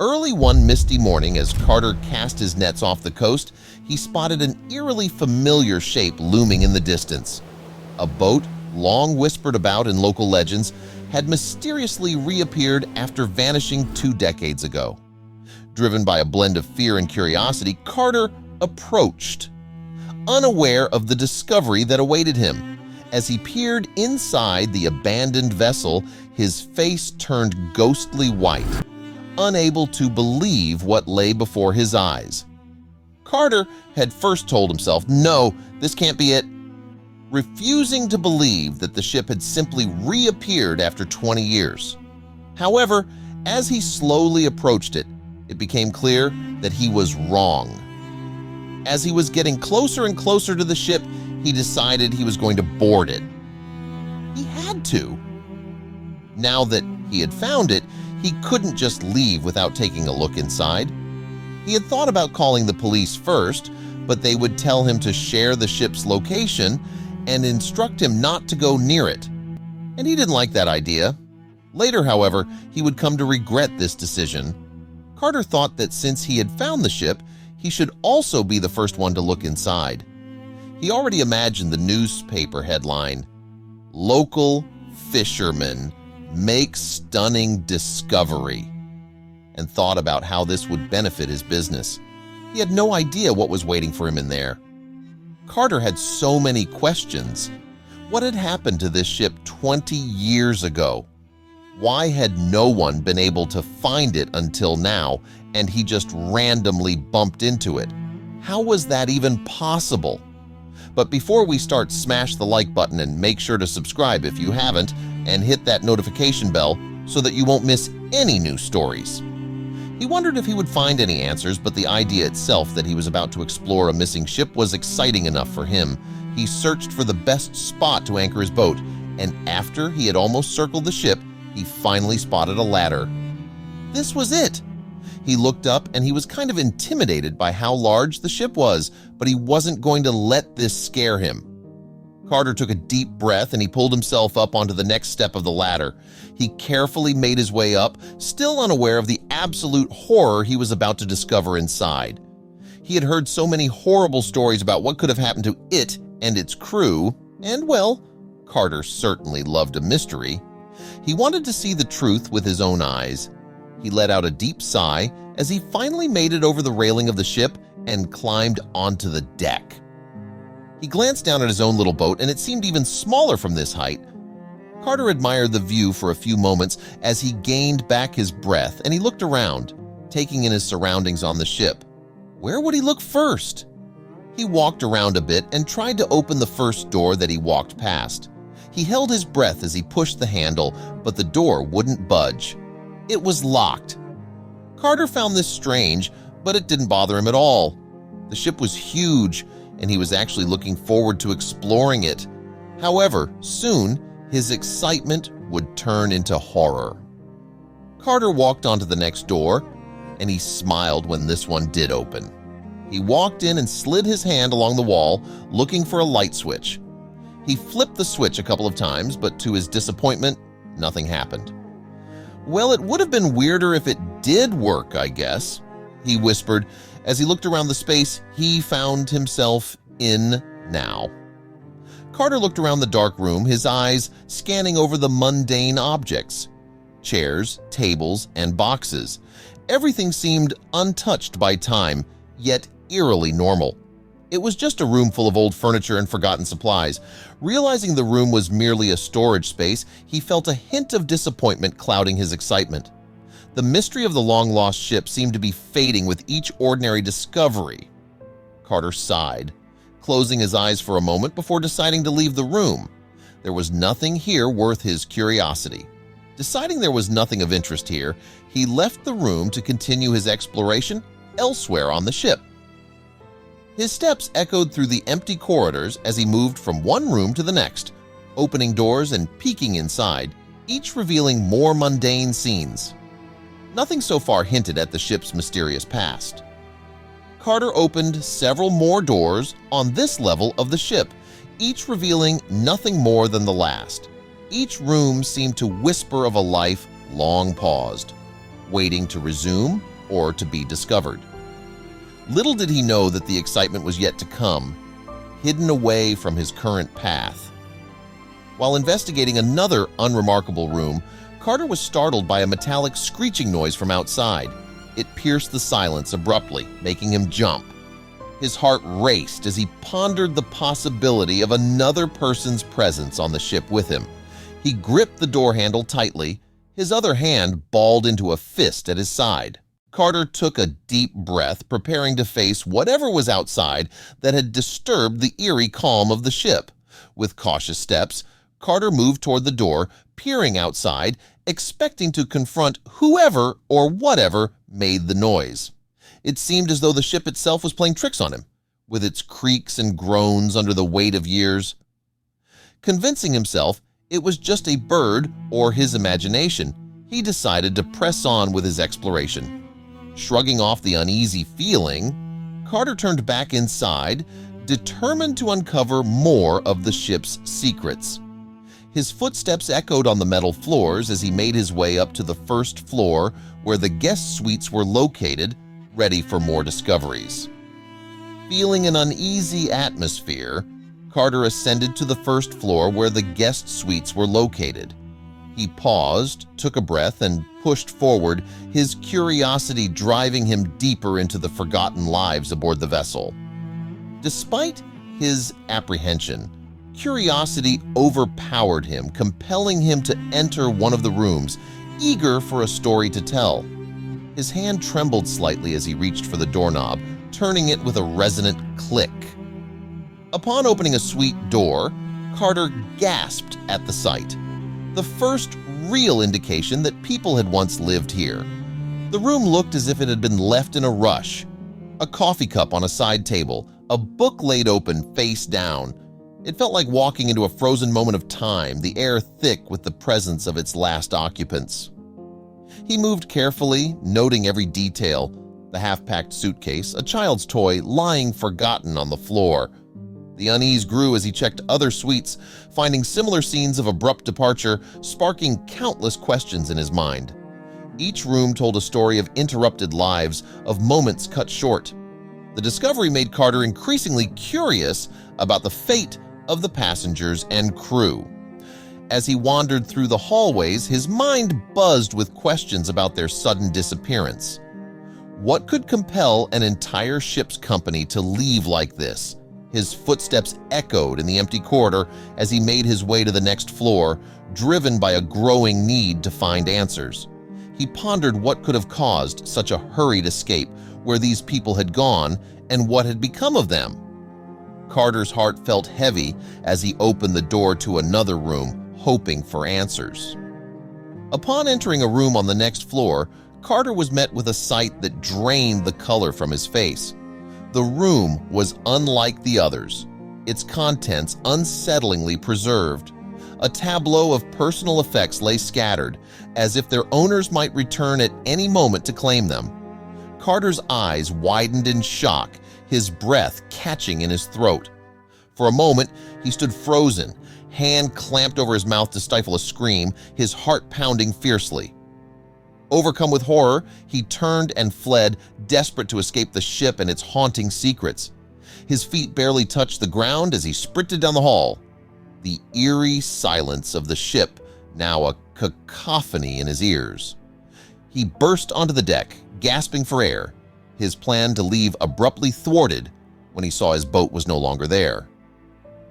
Early one misty morning, as Carter cast his nets off the coast, he spotted an eerily familiar shape looming in the distance. A boat, long whispered about in local legends, had mysteriously reappeared after vanishing 2 decades ago. Driven by a blend of fear and curiosity, Carter approached, unaware of the discovery that awaited him. As he peered inside the abandoned vessel, his face turned ghostly white, unable to believe what lay before his eyes. Carter had first told himself, "No, this can't be it," refusing to believe that the ship had simply reappeared after 20 years. However, as he slowly approached it, it became clear that he was wrong. As he was getting closer and closer to the ship, he decided he was going to board it. He had to. Now that he had found it, he couldn't just leave without taking a look inside. He had thought about calling the police first, but they would tell him to share the ship's location and instruct him not to go near it. And he didn't like that idea. Later, however, he would come to regret this decision. Carter thought that since he had found the ship, he should also be the first one to look inside. He already imagined the newspaper headline, "Local Fisherman Makes Stunning Discovery," and thought about how this would benefit his business. He had no idea what was waiting for him in there. Carter had so many questions. What had happened to this ship 20 years ago? Why had no one been able to find it until now, and he just randomly bumped into it? How was that even possible? But before we start, smash the like button and make sure to subscribe if you haven't, and hit that notification bell so that you won't miss any new stories. He wondered if he would find any answers, but the idea itself that he was about to explore a missing ship was exciting enough for him. He searched for the best spot to anchor his boat, and after he had almost circled the ship, he finally spotted a ladder. This was it! He looked up and he was kind of intimidated by how large the ship was, but he wasn't going to let this scare him. Carter took a deep breath and he pulled himself up onto the next step of the ladder. He carefully made his way up, still unaware of the absolute horror he was about to discover inside. He had heard so many horrible stories about what could have happened to it and its crew, and well, Carter certainly loved a mystery. He wanted to see the truth with his own eyes. He let out a deep sigh as he finally made it over the railing of the ship and climbed onto the deck. He glanced down at his own little boat, and it seemed even smaller from this height. Carter admired the view for a few moments as he gained back his breath, and he looked around, taking in his surroundings on the ship. Where would he look first? He walked around a bit and tried to open the first door that he walked past. He held his breath as he pushed the handle, but the door wouldn't budge. It was locked. Carter found this strange, but it didn't bother him at all. The ship was huge, and he was actually looking forward to exploring it. However, soon his excitement would turn into horror. Carter walked onto the next door, and he smiled when this one did open. He walked in and slid his hand along the wall, looking for a light switch. He flipped the switch a couple of times, but to his disappointment, nothing happened. "Well, it would have been weirder if it did work, I guess," he whispered as he looked around the space he found himself in now. Carter looked around the dark room, his eyes scanning over the mundane objects. Chairs, tables, and boxes. Everything seemed untouched by time, yet eerily normal. It was just a room full of old furniture and forgotten supplies. Realizing the room was merely a storage space, he felt a hint of disappointment clouding his excitement. The mystery of the long-lost ship seemed to be fading with each ordinary discovery. Carter sighed, closing his eyes for a moment before deciding to leave the room. There was nothing here worth his curiosity. Deciding there was nothing of interest here, he left the room to continue his exploration elsewhere on the ship. His steps echoed through the empty corridors as he moved from one room to the next, opening doors and peeking inside, each revealing more mundane scenes. Nothing so far hinted at the ship's mysterious past. Carter opened several more doors on this level of the ship, each revealing nothing more than the last. Each room seemed to whisper of a life long paused, waiting to resume or to be discovered. Little did he know that the excitement was yet to come, hidden away from his current path. While investigating another unremarkable room, Carter was startled by a metallic screeching noise from outside. It pierced the silence abruptly, making him jump. His heart raced as he pondered the possibility of another person's presence on the ship with him. He gripped the door handle tightly, his other hand balled into a fist at his side. Carter took a deep breath, preparing to face whatever was outside that had disturbed the eerie calm of the ship. With cautious steps, Carter moved toward the door, peering outside, expecting to confront whoever or whatever made the noise. It seemed as though the ship itself was playing tricks on him, with its creaks and groans under the weight of years. Convincing himself it was just a bird or his imagination, he decided to press on with his exploration. Shrugging off the uneasy feeling, Carter turned back inside, determined to uncover more of the ship's secrets. His footsteps echoed on the metal floors as he made his way up to the first floor where the guest suites were located, ready for more discoveries. Feeling an uneasy atmosphere, Carter ascended to the first floor where the guest suites were located. He paused, took a breath, and pushed forward, his curiosity driving him deeper into the forgotten lives aboard the vessel. Despite his apprehension, curiosity overpowered him, compelling him to enter one of the rooms, eager for a story to tell. His hand trembled slightly as he reached for the doorknob, turning it with a resonant click. Upon opening a suite door, Carter gasped at the sight. The first real indication that people had once lived here. The room looked as if it had been left in a rush. A coffee cup on a side table, a book laid open face down. It felt like walking into a frozen moment of time, the air thick with the presence of its last occupants. He moved carefully, noting every detail: the half-packed suitcase, a child's toy lying forgotten on the floor. The unease grew as he checked other suites, finding similar scenes of abrupt departure, sparking countless questions in his mind. Each room told a story of interrupted lives, of moments cut short. The discovery made Carter increasingly curious about the fate of the passengers and crew. As he wandered through the hallways, his mind buzzed with questions about their sudden disappearance. What could compel an entire ship's company to leave like this? His footsteps echoed in the empty corridor as he made his way to the next floor, driven by a growing need to find answers. He pondered what could have caused such a hurried escape, where these people had gone, and what had become of them. Carter's heart felt heavy as he opened the door to another room, hoping for answers. Upon entering a room on the next floor, Carter was met with a sight that drained the color from his face. The room was unlike the others, its contents unsettlingly preserved. A tableau of personal effects lay scattered, as if their owners might return at any moment to claim them. Carter's eyes widened in shock, his breath catching in his throat. For a moment, he stood frozen, hand clamped over his mouth to stifle a scream, his heart pounding fiercely. Overcome with horror, he turned and fled, desperate to escape the ship and its haunting secrets. His feet barely touched the ground as he sprinted down the hall. The eerie silence of the ship, now a cacophony in his ears. He burst onto the deck, gasping for air, his plan to leave abruptly thwarted when he saw his boat was no longer there.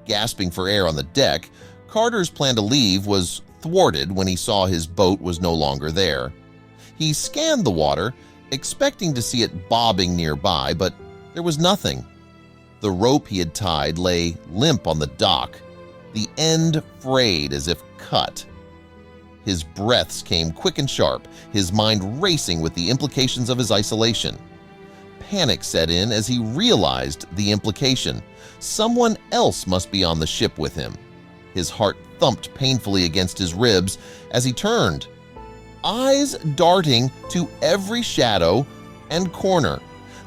Gasping for air on the deck, Carter's plan to leave was thwarted when he saw his boat was no longer there. He scanned the water, expecting to see it bobbing nearby, but there was nothing. The rope he had tied lay limp on the dock, the end frayed as if cut. His breaths came quick and sharp, his mind racing with the implications of his isolation. Panic set in as he realized the implication. Someone else must be on the ship with him. His heart thumped painfully against his ribs as he turned, eyes darting to every shadow and corner.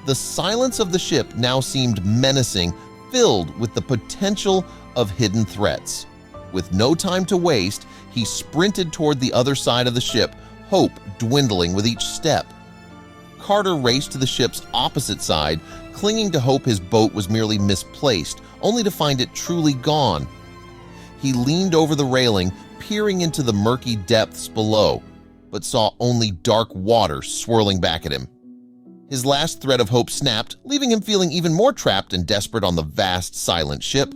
The silence of the ship now seemed menacing, filled with the potential of hidden threats. With no time to waste, he sprinted toward the other side of the ship, hope dwindling with each step. Carter raced to the ship's opposite side, clinging to hope his boat was merely misplaced, only to find it truly gone. He leaned over the railing, peering into the murky depths below, but saw only dark water swirling back at him. His last thread of hope snapped, leaving him feeling even more trapped and desperate on the vast, silent ship.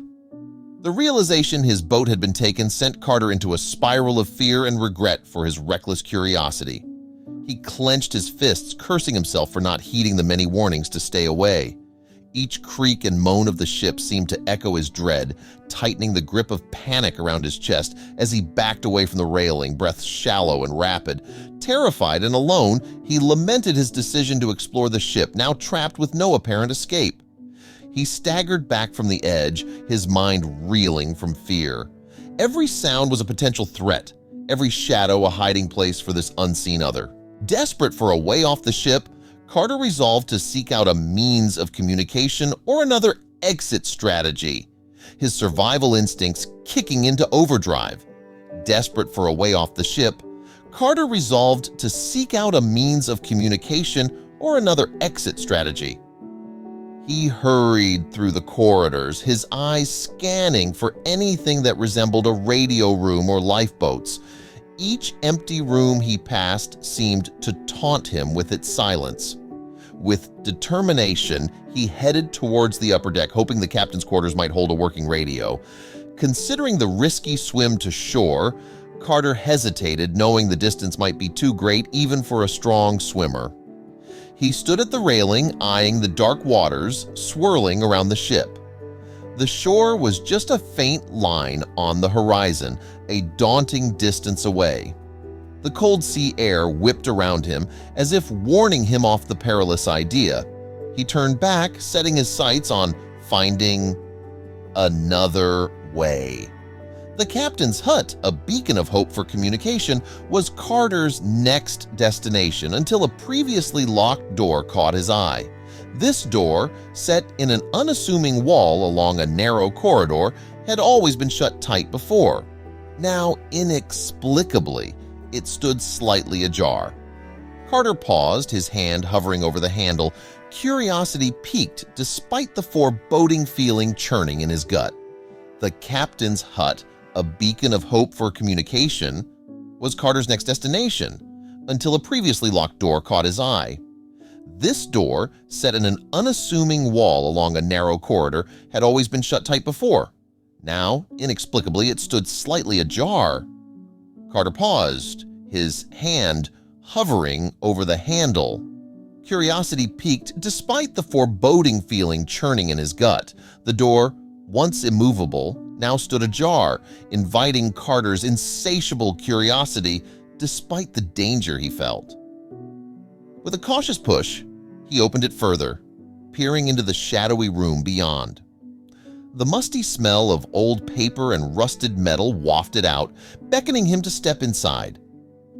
The realization his boat had been taken sent Carter into a spiral of fear and regret for his reckless curiosity. He clenched his fists, cursing himself for not heeding the many warnings to stay away. Each creak and moan of the ship seemed to echo his dread, tightening the grip of panic around his chest as he backed away from the railing, breath shallow and rapid. Terrified and alone, he lamented his decision to explore the ship, now trapped with no apparent escape. He staggered back from the edge, his mind reeling from fear. Every sound was a potential threat, every shadow a hiding place for this unseen other. Desperate for a way off the ship, Carter resolved to seek out a means of communication or another exit strategy, his survival instincts kicking into overdrive. Desperate for a way off the ship, Carter resolved to seek out a means of communication or another exit strategy. He hurried through the corridors, his eyes scanning for anything that resembled a radio room or lifeboats. Each empty room he passed seemed to taunt him with its silence. With determination, he headed towards the upper deck, hoping the captain's quarters might hold a working radio. Considering the risky swim to shore, Carter hesitated, knowing the distance might be too great even for a strong swimmer. He stood at the railing, eyeing the dark waters swirling around the ship. The shore was just a faint line on the horizon, a daunting distance away. The cold sea air whipped around him as if warning him off the perilous idea. He turned back, setting his sights on finding another way. The captain's hut, a beacon of hope for communication, was Carter's next destination until a previously locked door caught his eye. This door, set in an unassuming wall along a narrow corridor, had always been shut tight before. Now, inexplicably, it stood slightly ajar. Carter paused, his hand hovering over the handle, curiosity piqued despite the foreboding feeling churning in his gut. The captain's hut, a beacon of hope for communication, was Carter's next destination until a previously locked door caught his eye. This door, set in an unassuming wall along a narrow corridor, had always been shut tight before. Now, inexplicably, it stood slightly ajar. Carter paused, his hand hovering over the handle. Curiosity piqued despite the foreboding feeling churning in his gut. The door, once immovable, now stood ajar, inviting Carter's insatiable curiosity despite the danger he felt. With a cautious push, he opened it further, peering into the shadowy room beyond. The musty smell of old paper and rusted metal wafted out, beckoning him to step inside.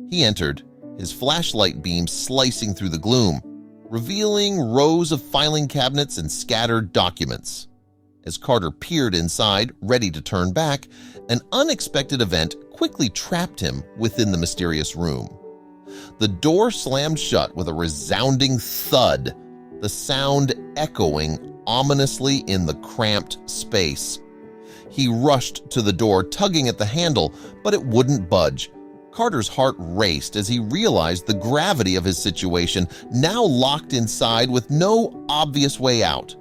He entered, his flashlight beam slicing through the gloom, revealing rows of filing cabinets and scattered documents. As Carter peered inside, ready to turn back, an unexpected event quickly trapped him within the mysterious room. The door slammed shut with a resounding thud, the sound echoing ominously in the cramped space. He rushed to the door, tugging at the handle, but it wouldn't budge. Carter's heart raced as he realized the gravity of his situation, now locked inside with no obvious way out.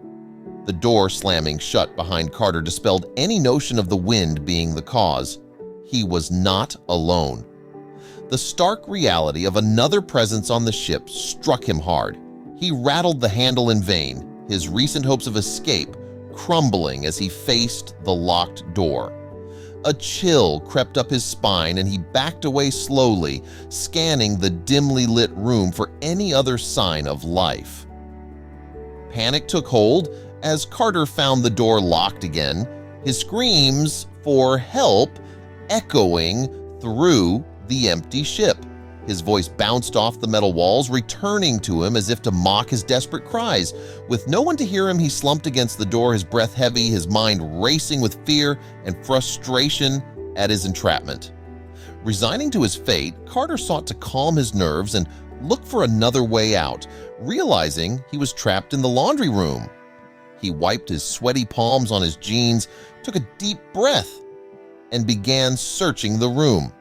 The door slamming shut behind Carter dispelled any notion of the wind being the cause. He was not alone. The stark reality of another presence on the ship struck him hard. He rattled the handle in vain, his recent hopes of escape crumbling as he faced the locked door. A chill crept up his spine and he backed away slowly, scanning the dimly lit room for any other sign of life. Panic took hold as Carter found the door locked again, his screams for help echoing through the empty ship. His voice bounced off the metal walls, returning to him as if to mock his desperate cries. With no one to hear him, he slumped against the door, his breath heavy, his mind racing with fear and frustration at his entrapment. Resigning to his fate, Carter sought to calm his nerves and look for another way out, realizing he was trapped in the laundry room. He wiped his sweaty palms on his jeans, took a deep breath, and began searching the room.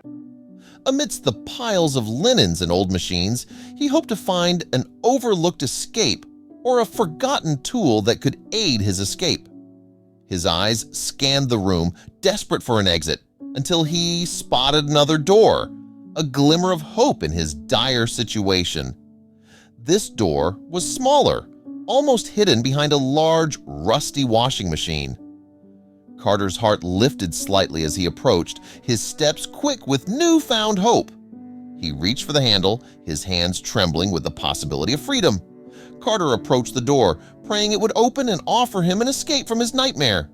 Amidst the piles of linens and old machines, he hoped to find an overlooked escape or a forgotten tool that could aid his escape. His eyes scanned the room, desperate for an exit, until he spotted another door, a glimmer of hope in his dire situation. This door was smaller, almost hidden behind a large, rusty washing machine. Carter's heart lifted slightly as he approached, his steps quick with newfound hope. He reached for the handle, his hands trembling with the possibility of freedom. Carter approached the door, praying it would open and offer him an escape from his nightmare.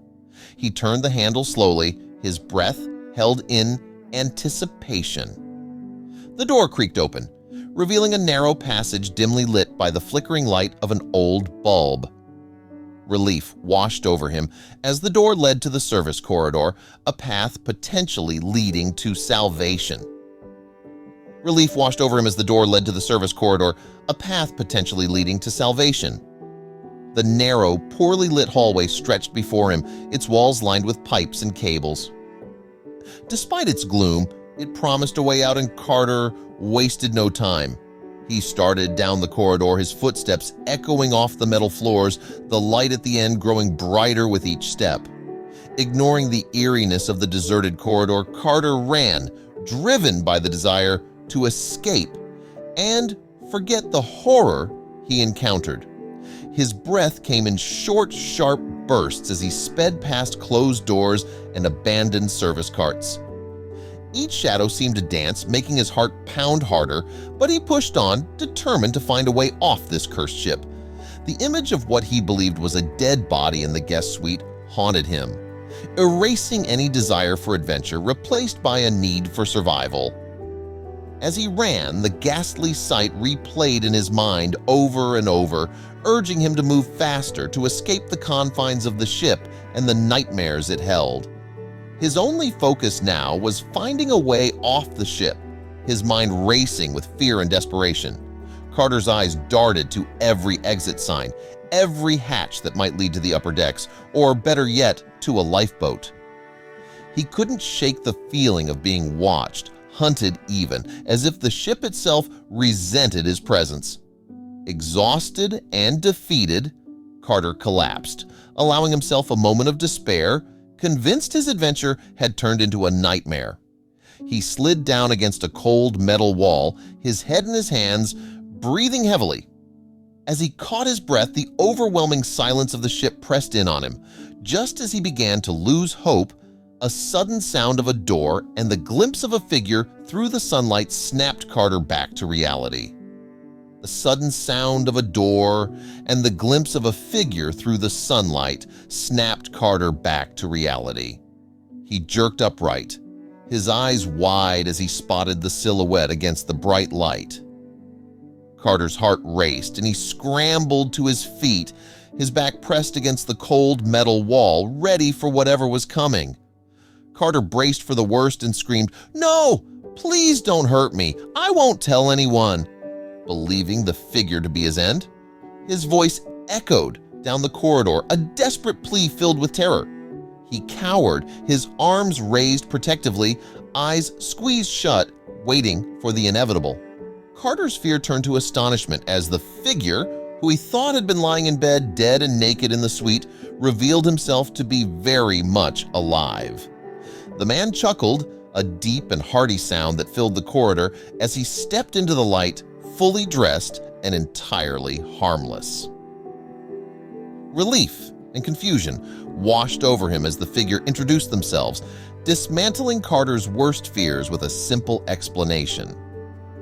He turned the handle slowly, his breath held in anticipation. The door creaked open, revealing a narrow passage dimly lit by the flickering light of an old bulb. Relief washed over him as the door led to the service corridor, a path potentially leading to salvation. Relief washed over him as the door led to the service corridor, a path potentially leading to salvation. The narrow, poorly lit hallway stretched before him, its walls lined with pipes and cables. Despite its gloom, it promised a way out, and Carter wasted no time. He started down the corridor, his footsteps echoing off the metal floors, the light at the end growing brighter with each step. Ignoring the eeriness of the deserted corridor, Carter ran, driven by the desire to escape and forget the horror he encountered. His breath came in short, sharp bursts as he sped past closed doors and abandoned service carts. Each shadow seemed to dance, making his heart pound harder, but he pushed on, determined to find a way off this cursed ship. The image of what he believed was a dead body in the guest suite haunted him, erasing any desire for adventure, replaced by a need for survival. As he ran, the ghastly sight replayed in his mind over and over, urging him to move faster, to escape the confines of the ship and the nightmares it held. His only focus now was finding a way off the ship, his mind racing with fear and desperation. Carter's eyes darted to every exit sign, every hatch that might lead to the upper decks, or better yet, to a lifeboat. He couldn't shake the feeling of being watched, hunted even, as if the ship itself resented his presence. Exhausted and defeated, Carter collapsed, allowing himself a moment of despair, convinced his adventure had turned into a nightmare. He slid down against a cold metal wall, his head in his hands, breathing heavily. As he caught his breath, the overwhelming silence of the ship pressed in on him. Just as he began to lose hope, a sudden sound of a door and the glimpse of a figure through the sunlight snapped Carter back to reality. The sudden sound of a door and the glimpse of a figure through the sunlight snapped Carter back to reality. He jerked upright, his eyes wide as he spotted the silhouette against the bright light. Carter's heart raced and he scrambled to his feet, his back pressed against the cold metal wall, ready for whatever was coming. Carter braced for the worst and screamed, "No! Please don't hurt me! I won't tell anyone!" Believing the figure to be his end. His voice echoed down the corridor, a desperate plea filled with terror. He cowered, his arms raised protectively, eyes squeezed shut, waiting for the inevitable. Carter's fear turned to astonishment as the figure, who he thought had been lying in bed dead and naked in the suite, revealed himself to be very much alive. The man chuckled, a deep and hearty sound that filled the corridor as he stepped into the light, fully dressed and entirely harmless. Relief and confusion washed over him as the figure introduced themselves, dismantling Carter's worst fears with a simple explanation.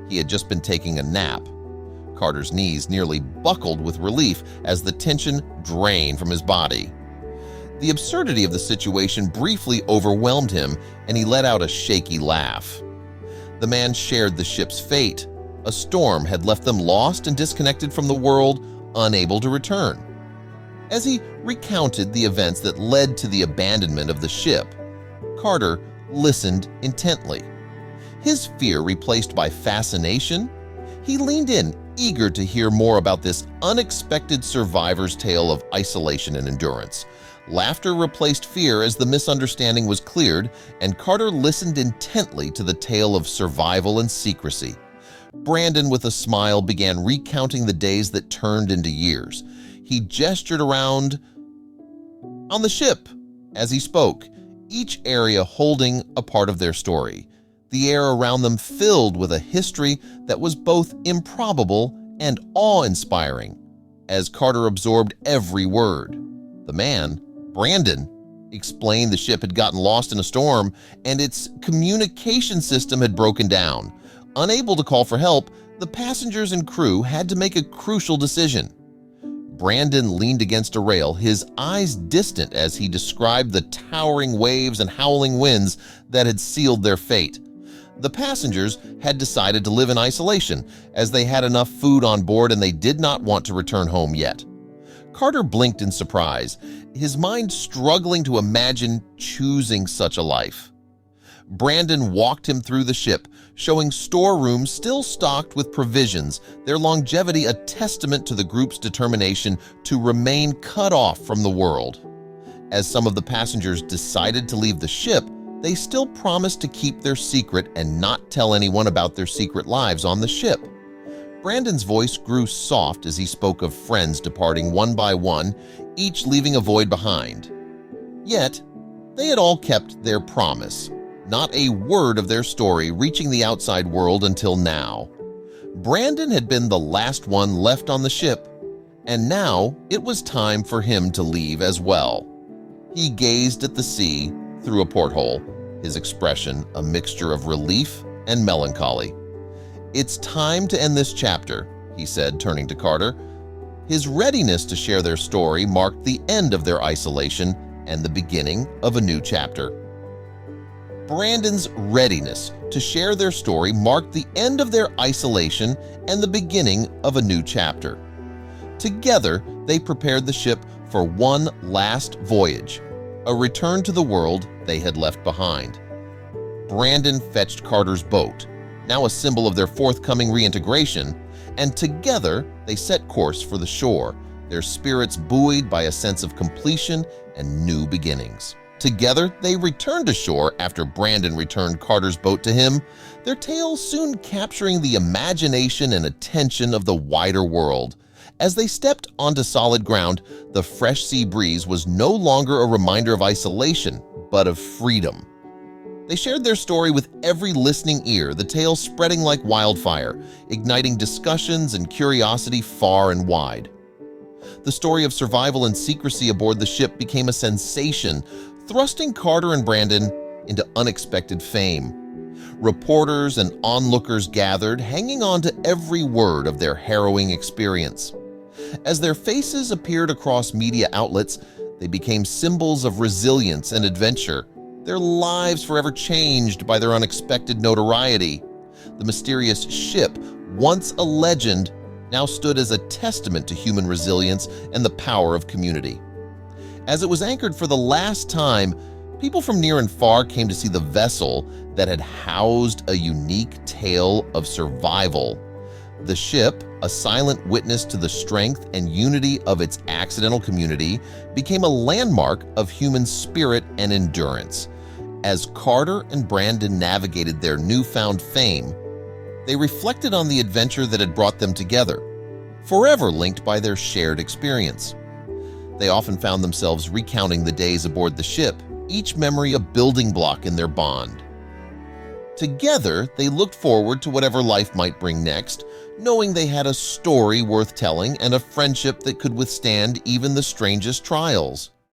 He had just been taking a nap. Carter's knees nearly buckled with relief as the tension drained from his body. The absurdity of the situation briefly overwhelmed him, and he let out a shaky laugh. The man shared the ship's fate. A storm had left them lost and disconnected from the world, unable to return. As he recounted the events that led to the abandonment of the ship, Carter listened intently. His fear replaced by fascination, He leaned in, eager to hear more about this unexpected survivor's tale of isolation and endurance. Laughter replaced fear as the misunderstanding was cleared, and Carter listened intently to the tale of survival and secrecy. Brandon, with a smile, began recounting the days that turned into years. He gestured around on the ship as he spoke, each area holding a part of their story. The air around them filled with a history that was both improbable and awe-inspiring. As Carter absorbed every word, the man, Brandon, explained the ship had gotten lost in a storm and its communication system had broken down. Unable to call for help, the passengers and crew had to make a crucial decision. Brandon leaned against a rail, his eyes distant as he described the towering waves and howling winds that had sealed their fate. The passengers had decided to live in isolation as they had enough food on board and they did not want to return home yet. Carter blinked in surprise, his mind struggling to imagine choosing such a life. Brandon walked him through the ship, showing storerooms still stocked with provisions, their longevity a testament to the group's determination to remain cut off from the world. As some of the passengers decided to leave the ship, they still promised to keep their secret and not tell anyone about their secret lives on the ship. Brandon's voice grew soft as he spoke of friends departing one by one, each leaving a void behind. Yet, they had all kept their promise. Not a word of their story reaching the outside world until now. Brandon had been the last one left on the ship, and now it was time for him to leave as well. He gazed at the sea through a porthole, his expression a mixture of relief and melancholy. "It's time to end this chapter," he said, turning to Carter. His readiness to share their story marked the end of their isolation and the beginning of a new chapter. Brandon's readiness to share their story marked the end of their isolation and the beginning of a new chapter. Together, they prepared the ship for one last voyage, a return to the world they had left behind. Brandon fetched Carter's boat, now a symbol of their forthcoming reintegration, and together they set course for the shore, their spirits buoyed by a sense of completion and new beginnings. Together, they returned to shore after Brandon returned Carter's boat to him, their tales soon capturing the imagination and attention of the wider world. As they stepped onto solid ground, the fresh sea breeze was no longer a reminder of isolation, but of freedom. They shared their story with every listening ear, the tale spreading like wildfire, igniting discussions and curiosity far and wide. The story of survival and secrecy aboard the ship became a sensation, thrusting Carter and Brandon into unexpected fame. Reporters and onlookers gathered, hanging on to every word of their harrowing experience. As their faces appeared across media outlets, they became symbols of resilience and adventure, their lives forever changed by their unexpected notoriety. The mysterious ship, once a legend, now stood as a testament to human resilience and the power of community. As it was anchored for the last time, people from near and far came to see the vessel that had housed a unique tale of survival. The ship, a silent witness to the strength and unity of its accidental community, became a landmark of human spirit and endurance. As Carter and Brandon navigated their newfound fame, they reflected on the adventure that had brought them together, forever linked by their shared experience. They often found themselves recounting the days aboard the ship, each memory a building block in their bond. Together, they looked forward to whatever life might bring next, knowing they had a story worth telling and a friendship that could withstand even the strangest trials.